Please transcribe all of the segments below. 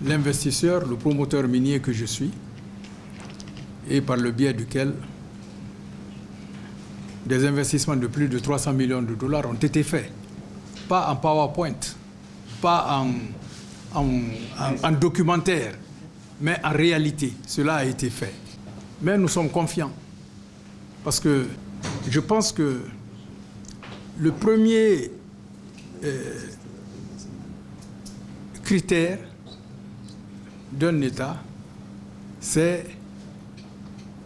l'investisseur, le promoteur minier que je suis, et par le biais duquel des investissements de plus de 300 millions de dollars ont été faits. Pas en PowerPoint, pas en documentaire, mais en réalité, cela a été fait. Mais nous sommes confiants, parce que je pense que le premier critère d'un État, c'est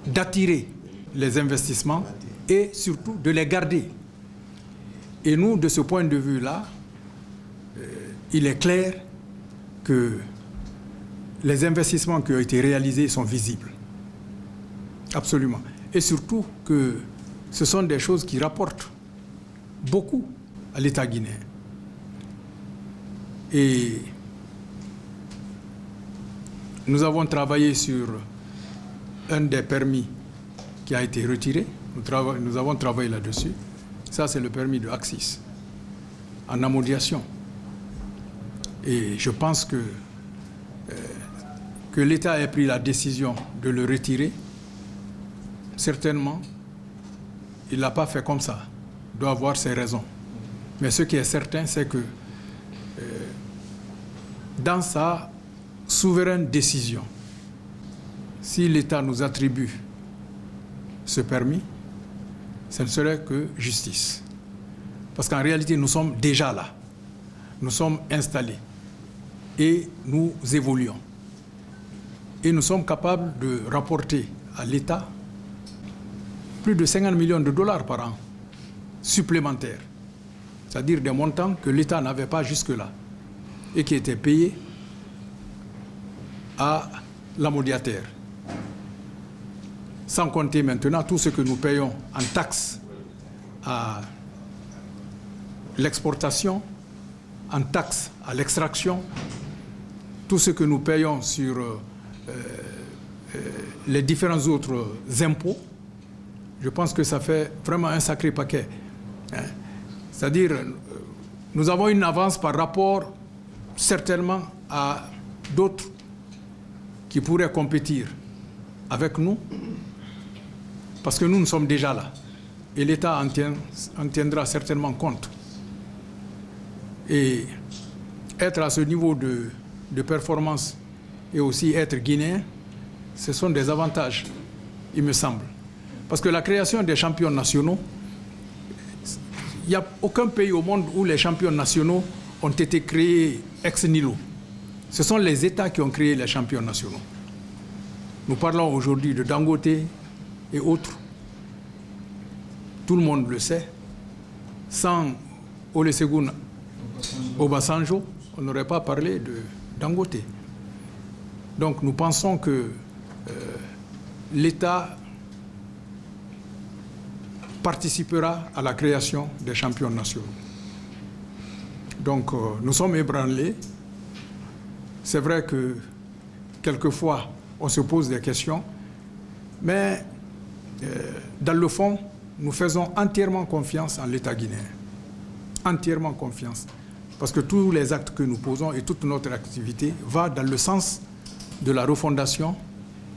d'attirer les investissements et surtout de les garder. Et nous, de ce point de vue-là, il est clair que les investissements qui ont été réalisés sont visibles. Absolument. Et surtout que ce sont des choses qui rapportent beaucoup à l'État guinéen. Et nous avons travaillé sur un des permis qui a été retiré. Nous avons travaillé là-dessus. Ça, c'est le permis de Axis, en amodiation. Et je pense que l'État ait pris la décision de le retirer, certainement, il ne l'a pas fait comme ça. Il doit avoir ses raisons. Mais ce qui est certain, c'est que dans sa souveraine décision, si l'État nous attribue ce permis, ce ne serait que justice. Parce qu'en réalité, nous sommes déjà là. Nous sommes installés. Et nous évoluons. Et nous sommes capables de rapporter à l'État plus de 50 millions de dollars par an supplémentaires. C'est-à-dire des montants que l'État n'avait pas jusque-là et qui étaient payés à l'amodiataire. Sans compter maintenant tout ce que nous payons en taxes à l'exportation, en taxes à l'extraction, tout ce que nous payons sur les différents autres impôts. Je pense que ça fait vraiment un sacré paquet. Hein. C'est-à-dire, nous avons une avance par rapport certainement à d'autres qui pourraient compétir avec nous, parce que nous sommes déjà là. Et l'État en tiendra certainement compte. Et être à ce niveau de performance et aussi être guinéen, ce sont des avantages, il me semble. Parce que la création des champions nationaux, il n'y a aucun pays au monde où les champions nationaux ont été créés ex nihilo. Ce sont les États qui ont créé les champions nationaux. Nous parlons aujourd'hui de Dangote et autres. Tout le monde le sait. Sans Olusegun Obasanjo, on n'aurait pas parlé de Dangote. Donc nous pensons que l'État participera à la création des champions nationaux. Donc nous sommes ébranlés. C'est vrai que quelquefois on se pose des questions, mais dans le fond, nous faisons entièrement confiance en l'État guinéen. Entièrement confiance. Parce que tous les actes que nous posons et toute notre activité va dans le sens de la refondation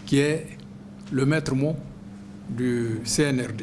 qui est le maître mot du CNRD.